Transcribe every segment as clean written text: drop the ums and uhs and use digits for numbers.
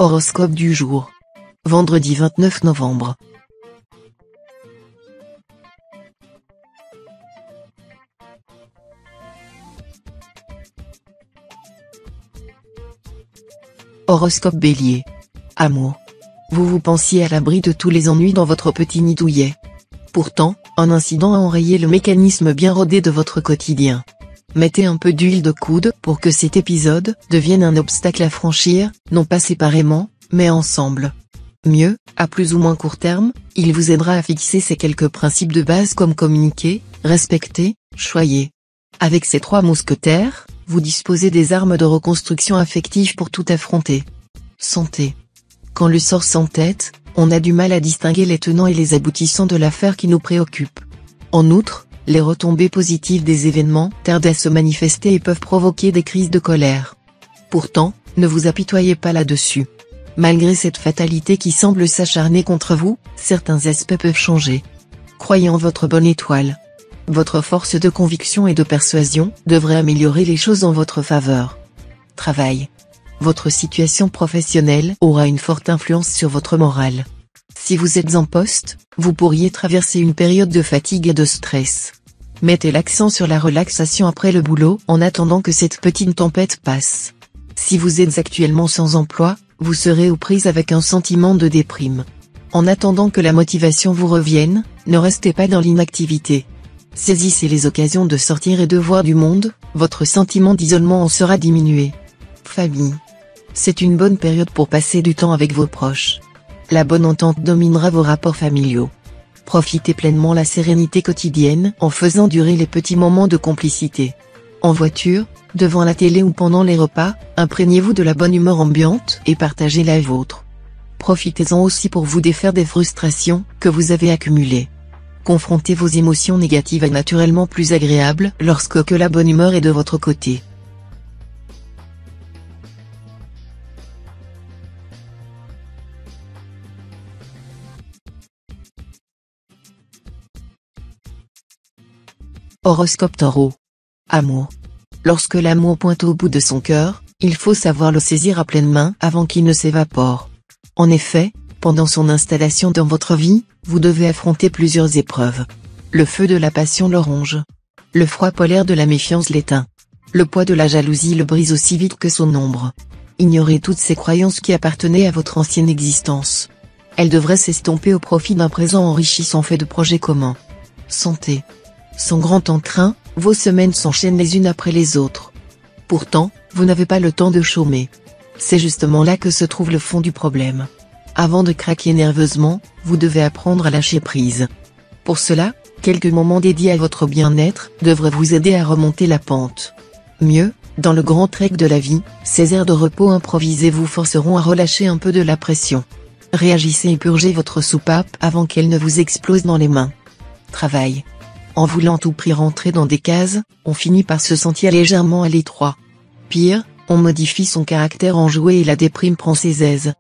Horoscope du jour. Vendredi 29 novembre. Horoscope Bélier. Amour. Vous pensiez à l'abri de tous les ennuis dans votre petit nid douillet. Pourtant, un incident a enrayé le mécanisme bien rodé de votre quotidien. Mettez un peu d'huile de coude pour que cet épisode devienne un obstacle à franchir, non pas séparément, mais ensemble. Mieux, à plus ou moins court terme, il vous aidera à fixer ces quelques principes de base comme communiquer, respecter, choyer. Avec ces 3 mousquetaires, vous disposez des armes de reconstruction affective pour tout affronter. Santé. Quand le sort s'entête, on a du mal à distinguer les tenants et les aboutissants de l'affaire qui nous préoccupe. En outre, les retombées positives des événements tardent à se manifester et peuvent provoquer des crises de colère. Pourtant, ne vous apitoyez pas là-dessus. Malgré cette fatalité qui semble s'acharner contre vous, certains aspects peuvent changer. Croyez en votre bonne étoile. Votre force de conviction et de persuasion devrait améliorer les choses en votre faveur. Travail. Votre situation professionnelle aura une forte influence sur votre morale. Si vous êtes en poste, vous pourriez traverser une période de fatigue et de stress. Mettez l'accent sur la relaxation après le boulot en attendant que cette petite tempête passe. Si vous êtes actuellement sans emploi, vous serez aux prises avec un sentiment de déprime. En attendant que la motivation vous revienne, ne restez pas dans l'inactivité. Saisissez les occasions de sortir et de voir du monde, votre sentiment d'isolement en sera diminué. Famille. C'est une bonne période pour passer du temps avec vos proches. La bonne entente dominera vos rapports familiaux. Profitez pleinement la sérénité quotidienne en faisant durer les petits moments de complicité. En voiture, devant la télé ou pendant les repas, imprégnez-vous de la bonne humeur ambiante et partagez la vôtre. Profitez-en aussi pour vous défaire des frustrations que vous avez accumulées. Confrontez vos émotions négatives est naturellement plus agréable lorsque la bonne humeur est de votre côté. Horoscope Taureau. Amour. Lorsque l'amour pointe au bout de son cœur, il faut savoir le saisir à pleine main avant qu'il ne s'évapore. En effet, pendant son installation dans votre vie, vous devez affronter plusieurs épreuves. Le feu de la passion le ronge. Le froid polaire de la méfiance l'éteint. Le poids de la jalousie le brise aussi vite que son ombre. Ignorez toutes ces croyances qui appartenaient à votre ancienne existence. Elles devraient s'estomper au profit d'un présent enrichissant fait de projets communs. Santé. Sans grand entrain, vos semaines s'enchaînent les unes après les autres. Pourtant, vous n'avez pas le temps de chômer. C'est justement là que se trouve le fond du problème. Avant de craquer nerveusement, vous devez apprendre à lâcher prise. Pour cela, quelques moments dédiés à votre bien-être devraient vous aider à remonter la pente. Mieux, dans le grand trek de la vie, ces aires de repos improvisées vous forceront à relâcher un peu de la pression. Réagissez et purgez votre soupape avant qu'elle ne vous explose dans les mains. Travail. En voulant tout prix rentrer dans des cases, on finit par se sentir légèrement à l'étroit. Pire, on modifie son caractère enjoué et la déprime prend ses aises.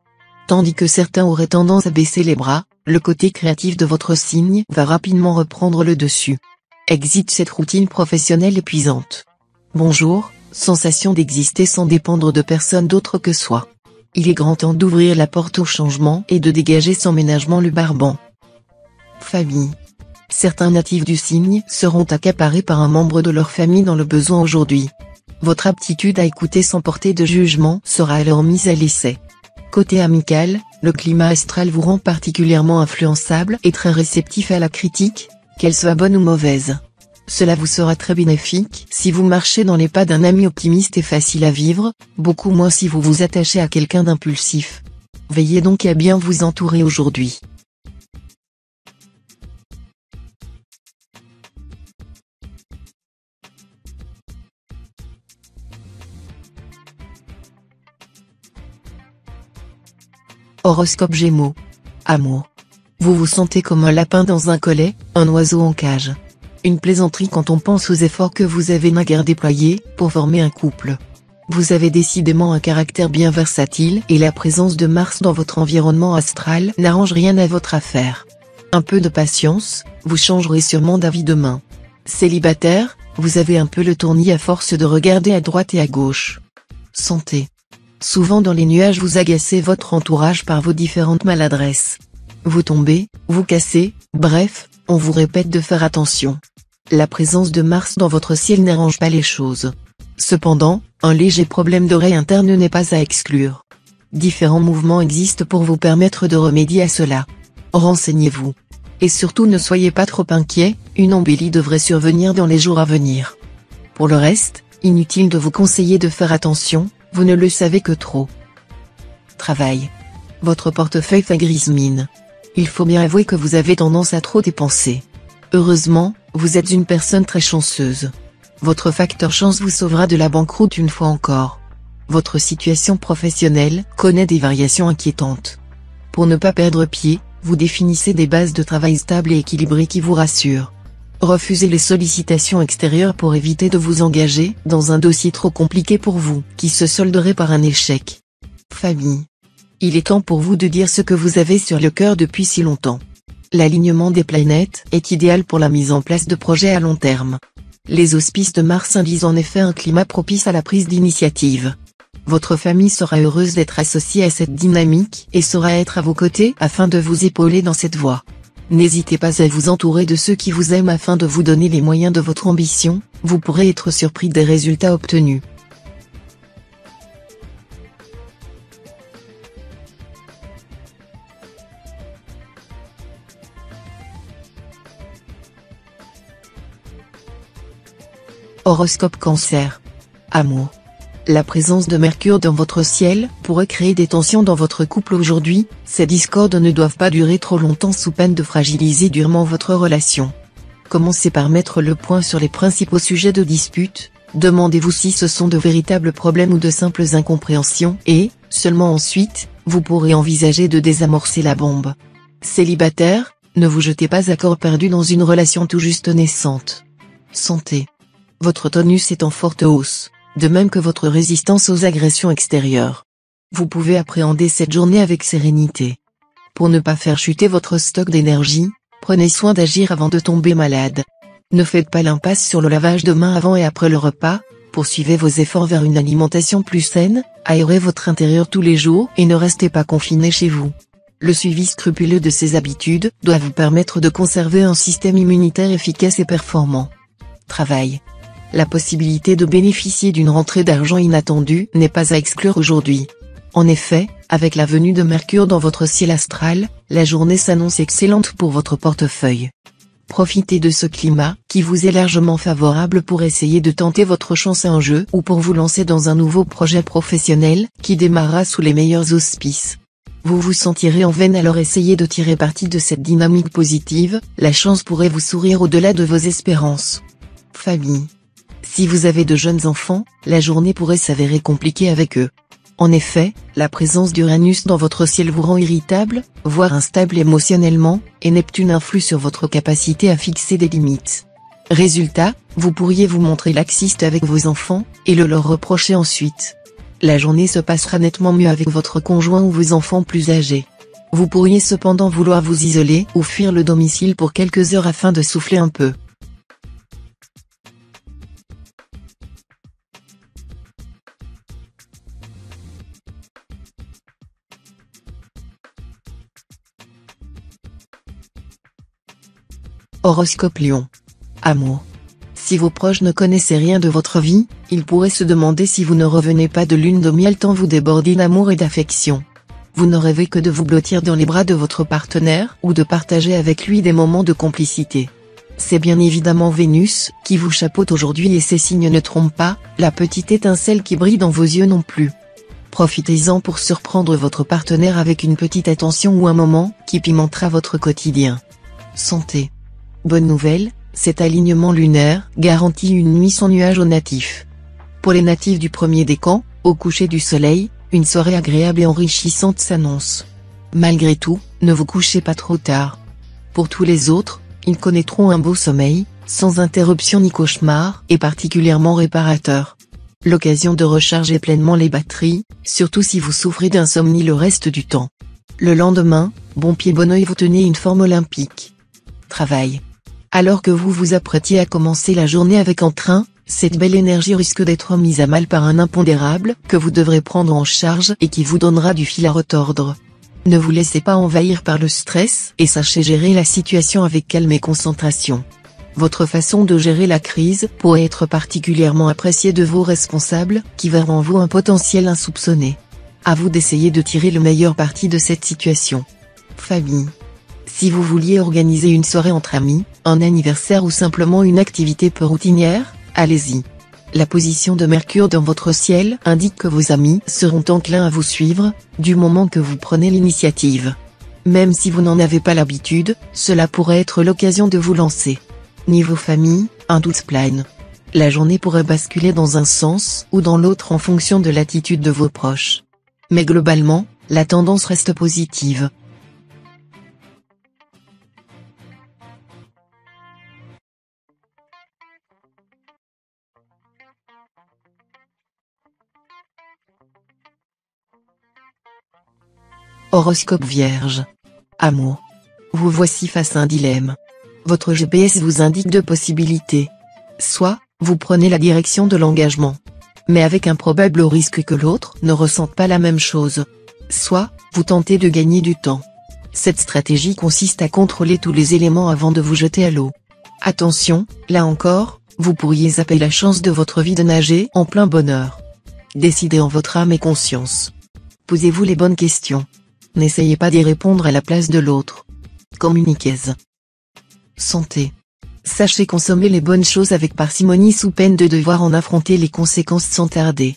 Tandis que certains auraient tendance à baisser les bras, le côté créatif de votre signe va rapidement reprendre le dessus. Exit cette routine professionnelle épuisante. Bonjour, sensation d'exister sans dépendre de personne d'autre que soi. Il est grand temps d'ouvrir la porte au changement et de dégager sans ménagement le barbant. Famille. Certains natifs du signe seront accaparés par un membre de leur famille dans le besoin aujourd'hui. Votre aptitude à écouter sans porter de jugement sera alors mise à l'essai. Côté amical, le climat astral vous rend particulièrement influençable et très réceptif à la critique, qu'elle soit bonne ou mauvaise. Cela vous sera très bénéfique si vous marchez dans les pas d'un ami optimiste et facile à vivre, beaucoup moins si vous vous attachez à quelqu'un d'impulsif. Veillez donc à bien vous entourer aujourd'hui. Horoscope Gémeaux. Amour. Vous vous sentez comme un lapin dans un collet, un oiseau en cage. Une plaisanterie quand on pense aux efforts que vous avez naguère déployés pour former un couple. Vous avez décidément un caractère bien versatile et la présence de Mars dans votre environnement astral n'arrange rien à votre affaire. Un peu de patience, vous changerez sûrement d'avis demain. Célibataire, vous avez un peu le tournis à force de regarder à droite et à gauche. Santé. Souvent dans les nuages vous agacez votre entourage par vos différentes maladresses. Vous tombez, vous cassez, bref, on vous répète de faire attention. La présence de Mars dans votre ciel n'arrange pas les choses. Cependant, un léger problème d'oreille interne n'est pas à exclure. Différents mouvements existent pour vous permettre de remédier à cela. Renseignez-vous. Et surtout ne soyez pas trop inquiet, une embellie devrait survenir dans les jours à venir. Pour le reste, inutile de vous conseiller de faire attention, vous ne le savez que trop. Travail. Votre portefeuille fait grise mine. Il faut bien avouer que vous avez tendance à trop dépenser. Heureusement, vous êtes une personne très chanceuse. Votre facteur chance vous sauvera de la banqueroute une fois encore. Votre situation professionnelle connaît des variations inquiétantes. Pour ne pas perdre pied, vous définissez des bases de travail stables et équilibrées qui vous rassurent. Refusez les sollicitations extérieures pour éviter de vous engager dans un dossier trop compliqué pour vous, qui se solderait par un échec. Famille. Il est temps pour vous de dire ce que vous avez sur le cœur depuis si longtemps. L'alignement des planètes est idéal pour la mise en place de projets à long terme. Les auspices de Mars induisent en effet un climat propice à la prise d'initiative. Votre famille sera heureuse d'être associée à cette dynamique et saura être à vos côtés afin de vous épauler dans cette voie. N'hésitez pas à vous entourer de ceux qui vous aiment afin de vous donner les moyens de votre ambition, vous pourrez être surpris des résultats obtenus. Horoscope Cancer. Amour. La présence de Mercure dans votre ciel pourrait créer des tensions dans votre couple aujourd'hui, ces discordes ne doivent pas durer trop longtemps sous peine de fragiliser durement votre relation. Commencez par mettre le point sur les principaux sujets de dispute, demandez-vous si ce sont de véritables problèmes ou de simples incompréhensions et, seulement ensuite, vous pourrez envisager de désamorcer la bombe. Célibataire, ne vous jetez pas à corps perdu dans une relation tout juste naissante. Santé. Votre tonus est en forte hausse, de même que votre résistance aux agressions extérieures. Vous pouvez appréhender cette journée avec sérénité. Pour ne pas faire chuter votre stock d'énergie, prenez soin d'agir avant de tomber malade. Ne faites pas l'impasse sur le lavage de mains avant et après le repas, poursuivez vos efforts vers une alimentation plus saine, aérez votre intérieur tous les jours et ne restez pas confiné chez vous. Le suivi scrupuleux de ces habitudes doit vous permettre de conserver un système immunitaire efficace et performant. Travail. La possibilité de bénéficier d'une rentrée d'argent inattendue n'est pas à exclure aujourd'hui. En effet, avec la venue de Mercure dans votre ciel astral, la journée s'annonce excellente pour votre portefeuille. Profitez de ce climat, qui vous est largement favorable pour essayer de tenter votre chance à un jeu ou pour vous lancer dans un nouveau projet professionnel, qui démarrera sous les meilleurs auspices. Vous vous sentirez en veine alors essayez de tirer parti de cette dynamique positive, la chance pourrait vous sourire au-delà de vos espérances. Famille. Si vous avez de jeunes enfants, la journée pourrait s'avérer compliquée avec eux. En effet, la présence d'Uranus dans votre ciel vous rend irritable, voire instable émotionnellement, et Neptune influe sur votre capacité à fixer des limites. Résultat, vous pourriez vous montrer laxiste avec vos enfants, et le leur reprocher ensuite. La journée se passera nettement mieux avec votre conjoint ou vos enfants plus âgés. Vous pourriez cependant vouloir vous isoler ou fuir le domicile pour quelques heures afin de souffler un peu. Horoscope Lion. Amour. Si vos proches ne connaissaient rien de votre vie, ils pourraient se demander si vous ne revenez pas de lune de miel tant vous débordez d'amour et d'affection. Vous ne rêvez que de vous blottir dans les bras de votre partenaire ou de partager avec lui des moments de complicité. C'est bien évidemment Vénus qui vous chapeaute aujourd'hui et ces signes ne trompent pas, la petite étincelle qui brille dans vos yeux non plus. Profitez-en pour surprendre votre partenaire avec une petite attention ou un moment qui pimentera votre quotidien. Santé. Bonne nouvelle, cet alignement lunaire garantit une nuit sans nuages aux natifs. Pour les natifs du premier décan, au coucher du soleil, une soirée agréable et enrichissante s'annonce. Malgré tout, ne vous couchez pas trop tard. Pour tous les autres, ils connaîtront un beau sommeil, sans interruption ni cauchemar, et particulièrement réparateur. L'occasion de recharger pleinement les batteries, surtout si vous souffrez d'insomnie le reste du temps. Le lendemain, bon pied bon oeil vous tenez une forme olympique. Travail. Alors que vous vous apprêtiez à commencer la journée avec entrain, Cette belle énergie risque d'être mise à mal par un impondérable que vous devrez prendre en charge et qui vous donnera du fil à retordre. Ne vous laissez pas envahir par le stress et sachez gérer la situation avec calme et concentration. Votre façon de gérer la crise pourrait être particulièrement appréciée de vos responsables, qui verront en vous un potentiel insoupçonné. À vous d'essayer de tirer le meilleur parti de cette situation. Famille. Si vous vouliez organiser une soirée entre amis, un anniversaire ou simplement une activité peu routinière, allez-y. La position de Mercure dans votre ciel indique que vos amis seront enclins à vous suivre, du moment que vous prenez l'initiative. Même si vous n'en avez pas l'habitude, cela pourrait être l'occasion de vous lancer. Niveau famille, un doute plane. La journée pourrait basculer dans un sens ou dans l'autre en fonction de l'attitude de vos proches. Mais globalement, la tendance reste positive. Horoscope Vierge. Amour. Vous voici face à un dilemme. Votre GPS vous indique deux possibilités. Soit, vous prenez la direction de l'engagement, mais avec un probable risque que l'autre ne ressente pas la même chose. Soit, vous tentez de gagner du temps. Cette stratégie consiste à contrôler tous les éléments avant de vous jeter à l'eau. Attention, là encore, vous pourriez zapper la chance de votre vie de nager en plein bonheur. Décidez en votre âme et conscience. Posez-vous les bonnes questions. N'essayez pas d'y répondre à la place de l'autre. Communiquez. Santé. Sachez consommer les bonnes choses avec parcimonie sous peine de devoir en affronter les conséquences sans tarder.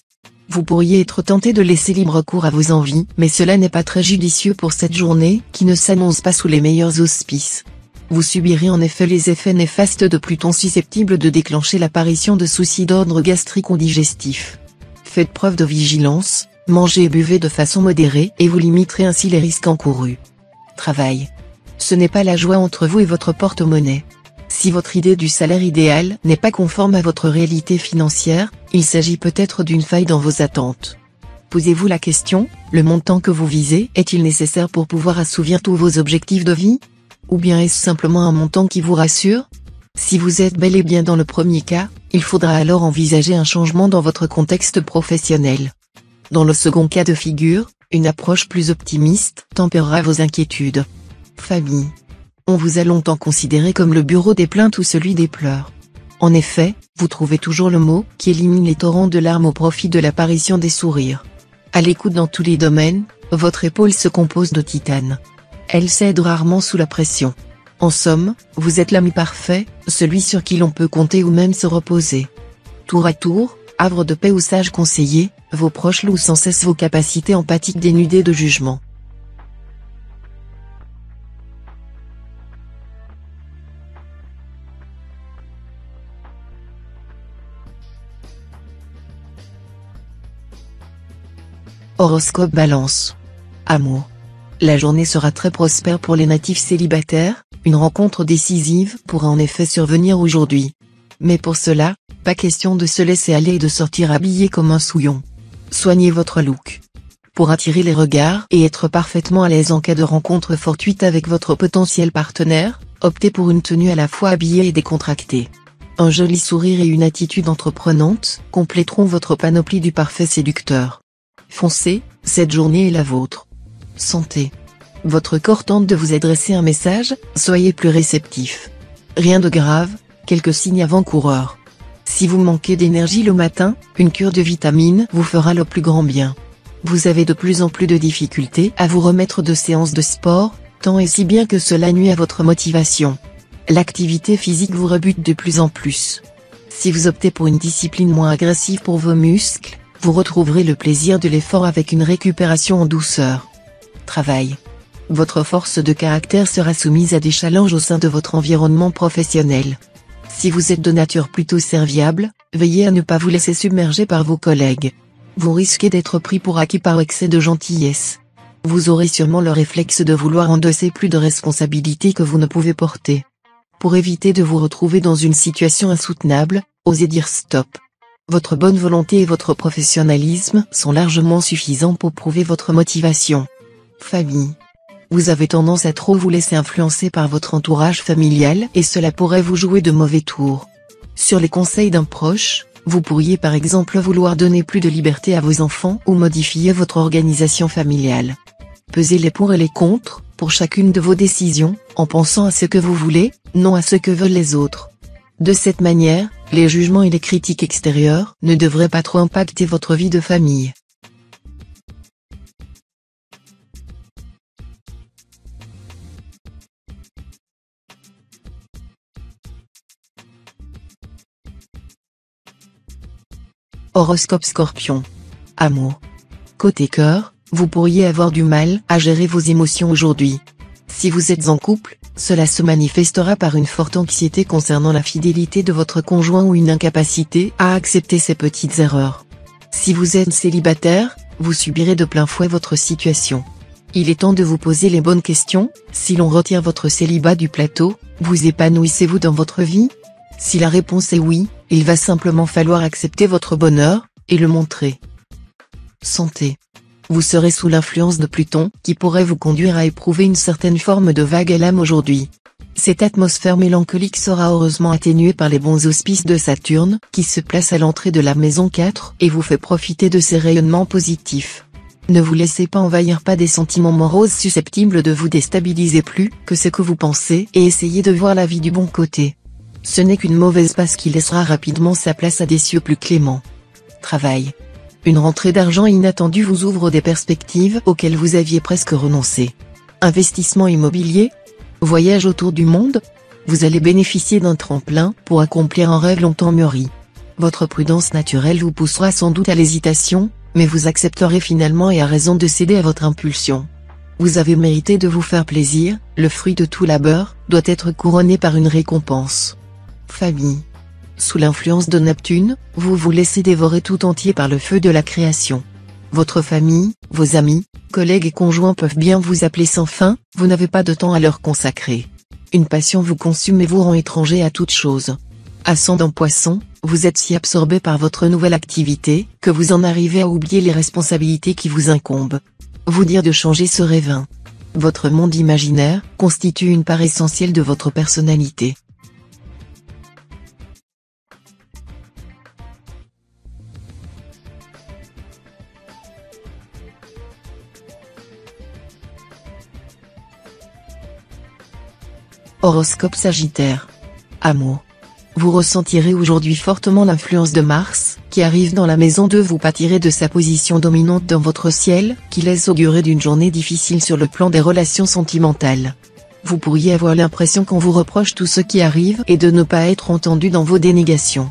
Vous pourriez être tenté de laisser libre cours à vos envies, mais cela n'est pas très judicieux pour cette journée, qui ne s'annonce pas sous les meilleurs auspices. Vous subirez en effet les effets néfastes de Pluton susceptibles de déclencher l'apparition de soucis d'ordre gastrique ou digestif. Faites preuve de vigilance, mangez et buvez de façon modérée et vous limiterez ainsi les risques encourus. Travail. Ce n'est pas la joie entre vous et votre porte-monnaie. Si votre idée du salaire idéal n'est pas conforme à votre réalité financière, il s'agit peut-être d'une faille dans vos attentes. Posez-vous la question, le montant que vous visez est-il nécessaire pour pouvoir assouvir tous vos objectifs de vie? Ou bien est-ce simplement un montant qui vous rassure? Si vous êtes bel et bien dans le premier cas, il faudra alors envisager un changement dans votre contexte professionnel. Dans le second cas de figure, une approche plus optimiste tempérera vos inquiétudes. Famille. On vous a longtemps considéré comme le bureau des plaintes ou celui des pleurs. En effet, vous trouvez toujours le mot qui élimine les torrents de larmes au profit de l'apparition des sourires. À l'écoute dans tous les domaines, votre épaule se compose de titane. Elle cède rarement sous la pression. En somme, vous êtes l'ami parfait, celui sur qui l'on peut compter ou même se reposer. Tour à tour, havre de paix ou sage conseiller, vos proches louent sans cesse vos capacités empathiques dénudées de jugement. Horoscope Balance. Amour. La journée sera très prospère pour les natifs célibataires, une rencontre décisive pourra en effet survenir aujourd'hui. Mais pour cela, pas question de se laisser aller et de sortir habillé comme un souillon. Soignez votre look. Pour attirer les regards et être parfaitement à l'aise en cas de rencontre fortuite avec votre potentiel partenaire, optez pour une tenue à la fois habillée et décontractée. Un joli sourire et une attitude entreprenante compléteront votre panoplie du parfait séducteur. Foncez, cette journée est la vôtre. Santé. Votre corps tente de vous adresser un message, soyez plus réceptif. Rien de grave, quelques signes avant-coureurs. Si vous manquez d'énergie le matin, une cure de vitamines vous fera le plus grand bien. Vous avez de plus en plus de difficultés à vous remettre de séances de sport, tant et si bien que cela nuit à votre motivation. L'activité physique vous rebute de plus en plus. Si vous optez pour une discipline moins agressive pour vos muscles, vous retrouverez le plaisir de l'effort avec une récupération en douceur. Travail. Votre force de caractère sera soumise à des challenges au sein de votre environnement professionnel. Si vous êtes de nature plutôt serviable, veillez à ne pas vous laisser submerger par vos collègues. Vous risquez d'être pris pour acquis par excès de gentillesse. Vous aurez sûrement le réflexe de vouloir endosser plus de responsabilités que vous ne pouvez porter. Pour éviter de vous retrouver dans une situation insoutenable, osez dire stop. Votre bonne volonté et votre professionnalisme sont largement suffisants pour prouver votre motivation. Famille. Vous avez tendance à trop vous laisser influencer par votre entourage familial et cela pourrait vous jouer de mauvais tours. Sur les conseils d'un proche, vous pourriez par exemple vouloir donner plus de liberté à vos enfants ou modifier votre organisation familiale. Pesez les pour et les contre, pour chacune de vos décisions, en pensant à ce que vous voulez, non à ce que veulent les autres. De cette manière, les jugements et les critiques extérieures ne devraient pas trop impacter votre vie de famille. Horoscope Scorpion. Amour. Côté cœur, vous pourriez avoir du mal à gérer vos émotions aujourd'hui. Si vous êtes en couple, cela se manifestera par une forte anxiété concernant la fidélité de votre conjoint ou une incapacité à accepter ses petites erreurs. Si vous êtes célibataire, vous subirez de plein fouet votre situation. Il est temps de vous poser les bonnes questions. Si l'on retire votre célibat du plateau, vous épanouissez-vous dans votre vie? Si la réponse est oui, il va simplement falloir accepter votre bonheur, et le montrer. Santé. Vous serez sous l'influence de Pluton, qui pourrait vous conduire à éprouver une certaine forme de vague à l'âme aujourd'hui. Cette atmosphère mélancolique sera heureusement atténuée par les bons auspices de Saturne, qui se place à l'entrée de la maison 4 et vous fait profiter de ses rayonnements positifs. Ne vous laissez pas envahir par des sentiments moroses susceptibles de vous déstabiliser plus que ce que vous pensez et essayez de voir la vie du bon côté. Ce n'est qu'une mauvaise passe qui laissera rapidement sa place à des cieux plus cléments. Travail. Une rentrée d'argent inattendue vous ouvre des perspectives auxquelles vous aviez presque renoncé. Investissement immobilier? Voyage autour du monde? Vous allez bénéficier d'un tremplin pour accomplir un rêve longtemps mûri. Votre prudence naturelle vous poussera sans doute à l'hésitation, mais vous accepterez finalement et à raison de céder à votre impulsion. Vous avez mérité de vous faire plaisir, le fruit de tout labeur doit être couronné par une récompense. Famille. Sous l'influence de Neptune, vous vous laissez dévorer tout entier par le feu de la création. Votre famille, vos amis, collègues et conjoints peuvent bien vous appeler sans fin, vous n'avez pas de temps à leur consacrer. Une passion vous consume et vous rend étranger à toute chose. Ascendant Poisson, vous êtes si absorbé par votre nouvelle activité, que vous en arrivez à oublier les responsabilités qui vous incombent. Vous dire de changer serait vain. Votre monde imaginaire constitue une part essentielle de votre personnalité. Horoscope Sagittaire. Amour. Vous ressentirez aujourd'hui fortement l'influence de Mars, qui arrive dans la maison 2. Vous pâtirez de sa position dominante dans votre ciel, qui laisse augurer d'une journée difficile sur le plan des relations sentimentales. Vous pourriez avoir l'impression qu'on vous reproche tout ce qui arrive et de ne pas être entendu dans vos dénégations.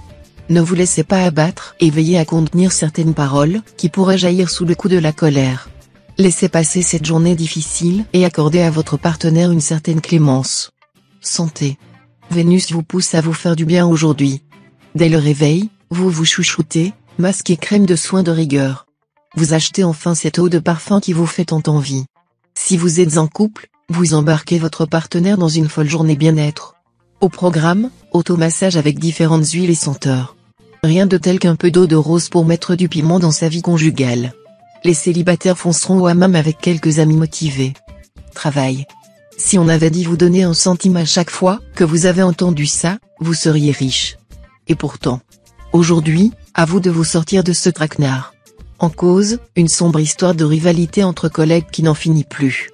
Ne vous laissez pas abattre et veillez à contenir certaines paroles, qui pourraient jaillir sous le coup de la colère. Laissez passer cette journée difficile et accordez à votre partenaire une certaine clémence. Santé. Vénus vous pousse à vous faire du bien aujourd'hui. Dès le réveil, vous vous chouchoutez, masque et crème de soin de rigueur. Vous achetez enfin cette eau de parfum qui vous fait tant envie. Si vous êtes en couple, vous embarquez votre partenaire dans une folle journée bien-être. Au programme, automassage avec différentes huiles et senteurs. Rien de tel qu'un peu d'eau de rose pour mettre du piment dans sa vie conjugale. Les célibataires fonceront au hammam avec quelques amis motivés. Travail. Si on avait dit vous donner un centime à chaque fois que vous avez entendu ça, vous seriez riche. Et pourtant, aujourd'hui, à vous de vous sortir de ce traquenard. En cause, une sombre histoire de rivalité entre collègues qui n'en finit plus.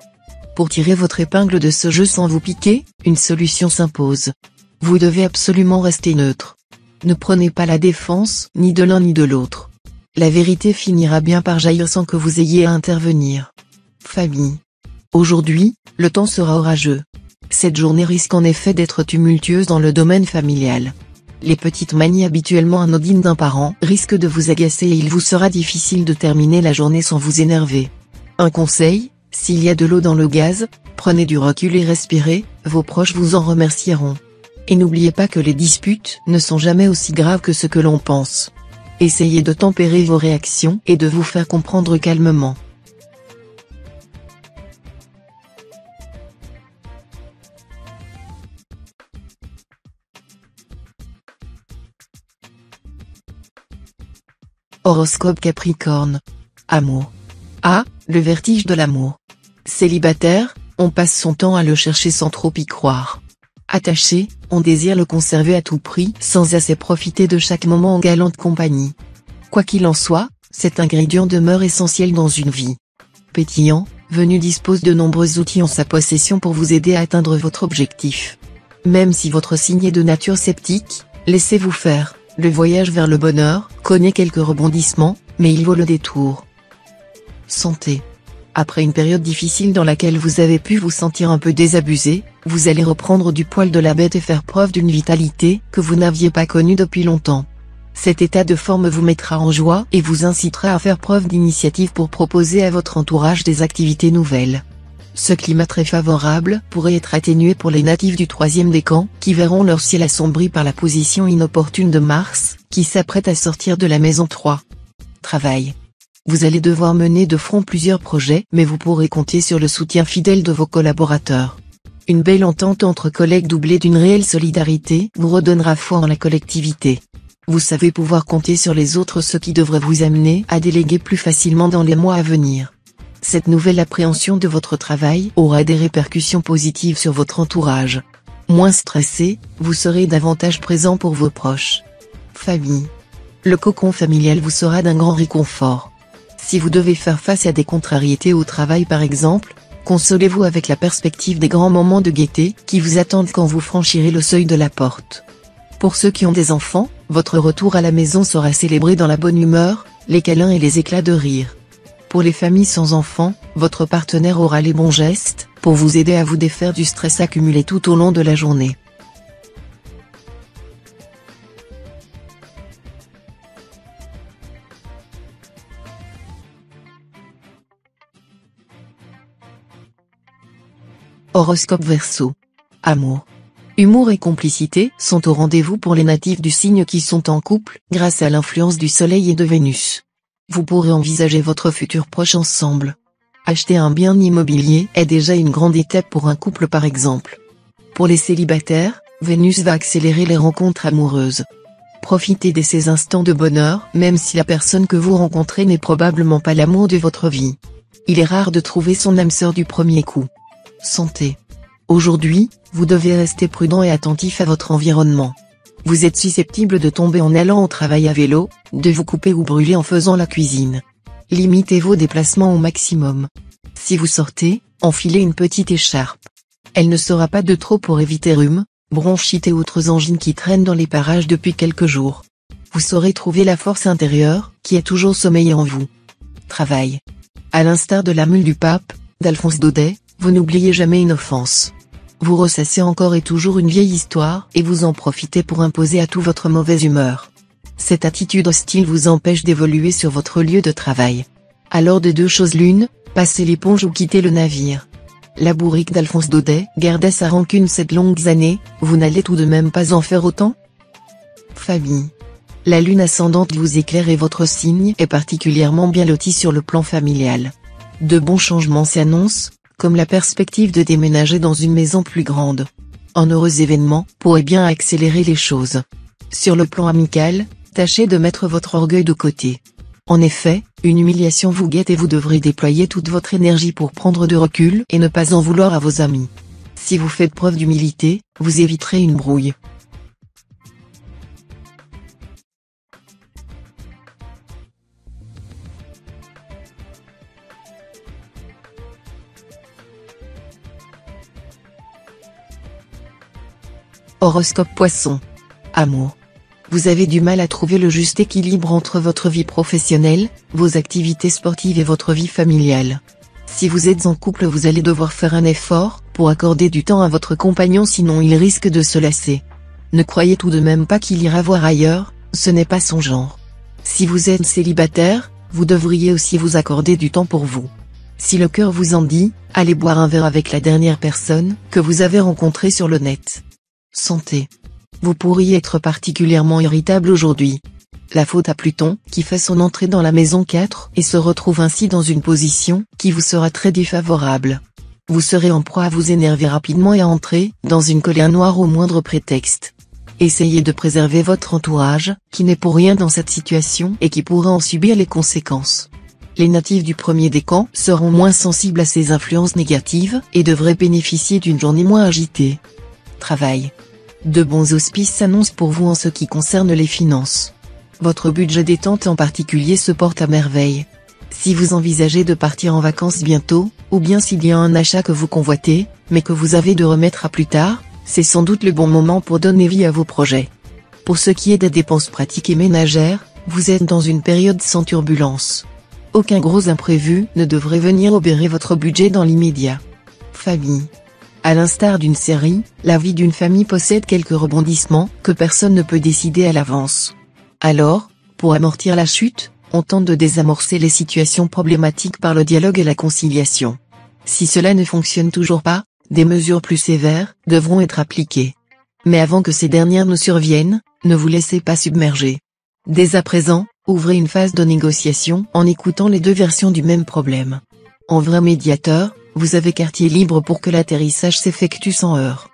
Pour tirer votre épingle de ce jeu sans vous piquer, une solution s'impose. Vous devez absolument rester neutre. Ne prenez pas la défense, ni de l'un ni de l'autre. La vérité finira bien par jaillir sans que vous ayez à intervenir. Famille. Aujourd'hui, le temps sera orageux. Cette journée risque en effet d'être tumultueuse dans le domaine familial. Les petites manies habituellement anodines d'un parent risquent de vous agacer et il vous sera difficile de terminer la journée sans vous énerver. Un conseil, s'il y a de l'eau dans le gaz, prenez du recul et respirez, vos proches vous en remercieront. Et n'oubliez pas que les disputes ne sont jamais aussi graves que ce que l'on pense. Essayez de tempérer vos réactions et de vous faire comprendre calmement. Horoscope Capricorne. Amour. Ah, le vertige de l'amour. Célibataire, on passe son temps à le chercher sans trop y croire. Attaché, on désire le conserver à tout prix sans assez profiter de chaque moment en galante compagnie. Quoi qu'il en soit, cet ingrédient demeure essentiel dans une vie. Pétillant, Venu dispose de nombreux outils en sa possession pour vous aider à atteindre votre objectif. Même si votre signe est de nature sceptique, laissez-vous faire, le voyage vers le bonheur connaît quelques rebondissements, mais il vaut le détour. Santé. Après une période difficile dans laquelle vous avez pu vous sentir un peu désabusé, vous allez reprendre du poil de la bête et faire preuve d'une vitalité que vous n'aviez pas connue depuis longtemps. Cet état de forme vous mettra en joie et vous incitera à faire preuve d'initiative pour proposer à votre entourage des activités nouvelles. Ce climat très favorable pourrait être atténué pour les natifs du 3e décan, qui verront leur ciel assombri par la position inopportune de Mars, qui s'apprête à sortir de la maison 3. Travail. Vous allez devoir mener de front plusieurs projets, mais vous pourrez compter sur le soutien fidèle de vos collaborateurs. Une belle entente entre collègues doublée d'une réelle solidarité vous redonnera foi en la collectivité. Vous savez pouvoir compter sur les autres, ce qui devrait vous amener à déléguer plus facilement dans les mois à venir. Cette nouvelle appréhension de votre travail aura des répercussions positives sur votre entourage. Moins stressé, vous serez davantage présent pour vos proches. Famille. Le cocon familial vous sera d'un grand réconfort. Si vous devez faire face à des contrariétés au travail par exemple, consolez-vous avec la perspective des grands moments de gaieté qui vous attendent quand vous franchirez le seuil de la porte. Pour ceux qui ont des enfants, votre retour à la maison sera célébré dans la bonne humeur, les câlins et les éclats de rire. Pour les familles sans enfants, votre partenaire aura les bons gestes pour vous aider à vous défaire du stress accumulé tout au long de la journée. Horoscope Verseau. Amour. Humour et complicité sont au rendez-vous pour les natifs du signe qui sont en couple, grâce à l'influence du Soleil et de Vénus. Vous pourrez envisager votre futur proche ensemble. Acheter un bien immobilier est déjà une grande étape pour un couple par exemple. Pour les célibataires, Vénus va accélérer les rencontres amoureuses. Profitez de ces instants de bonheur, même si la personne que vous rencontrez n'est probablement pas l'amour de votre vie. Il est rare de trouver son âme sœur du premier coup. Santé. Aujourd'hui, vous devez rester prudent et attentif à votre environnement. Vous êtes susceptible de tomber en allant au travail à vélo, de vous couper ou brûler en faisant la cuisine. Limitez vos déplacements au maximum. Si vous sortez, enfilez une petite écharpe. Elle ne sera pas de trop pour éviter rhume, bronchite et autres angines qui traînent dans les parages depuis quelques jours. Vous saurez trouver la force intérieure, qui est toujours sommeillée en vous. Travail. À l'instar de la mule du pape, d'Alphonse Daudet, vous n'oubliez jamais une offense. Vous ressassez encore et toujours une vieille histoire et vous en profitez pour imposer à tout votre mauvaise humeur. Cette attitude hostile vous empêche d'évoluer sur votre lieu de travail. Alors de deux choses l'une, passez l'éponge ou quittez le navire. La bourrique d'Alphonse Daudet garda sa rancune ces longues années, vous n'allez tout de même pas en faire autant? Famille. La lune ascendante vous éclaire et votre signe est particulièrement bien loti sur le plan familial. De bons changements s'annoncent, comme la perspective de déménager dans une maison plus grande. Un heureux événement pourrait bien accélérer les choses. Sur le plan amical, tâchez de mettre votre orgueil de côté. En effet, une humiliation vous guette et vous devrez déployer toute votre énergie pour prendre de recul et ne pas en vouloir à vos amis. Si vous faites preuve d'humilité, vous éviterez une brouille. Horoscope Poisson. Amour. Vous avez du mal à trouver le juste équilibre entre votre vie professionnelle, vos activités sportives et votre vie familiale. Si vous êtes en couple, vous allez devoir faire un effort pour accorder du temps à votre compagnon, sinon il risque de se lasser. Ne croyez tout de même pas qu'il ira voir ailleurs, ce n'est pas son genre. Si vous êtes célibataire, vous devriez aussi vous accorder du temps pour vous. Si le cœur vous en dit, allez boire un verre avec la dernière personne que vous avez rencontrée sur le net. Santé. Vous pourriez être particulièrement irritable aujourd'hui. La faute à Pluton, qui fait son entrée dans la maison 4 et se retrouve ainsi dans une position qui vous sera très défavorable. Vous serez en proie à vous énerver rapidement et à entrer dans une colère noire au moindre prétexte. Essayez de préserver votre entourage, qui n'est pour rien dans cette situation et qui pourra en subir les conséquences. Les natifs du 1er décan seront moins sensibles à ces influences négatives et devraient bénéficier d'une journée moins agitée. Travail. De bons auspices s'annoncent pour vous en ce qui concerne les finances. Votre budget détente en particulier se porte à merveille. Si vous envisagez de partir en vacances bientôt, ou bien s'il y a un achat que vous convoitez, mais que vous avez de remettre à plus tard, c'est sans doute le bon moment pour donner vie à vos projets. Pour ce qui est des dépenses pratiques et ménagères, vous êtes dans une période sans turbulence. Aucun gros imprévu ne devrait venir obérer votre budget dans l'immédiat. Famille. À l'instar d'une série, la vie d'une famille possède quelques rebondissements que personne ne peut décider à l'avance. Alors, pour amortir la chute, on tente de désamorcer les situations problématiques par le dialogue et la conciliation. Si cela ne fonctionne toujours pas, des mesures plus sévères devront être appliquées. Mais avant que ces dernières ne surviennent, ne vous laissez pas submerger. Dès à présent, ouvrez une phase de négociation en écoutant les deux versions du même problème. En vrai médiateur, vous avez quartier libre pour que l'atterrissage s'effectue sans heurts.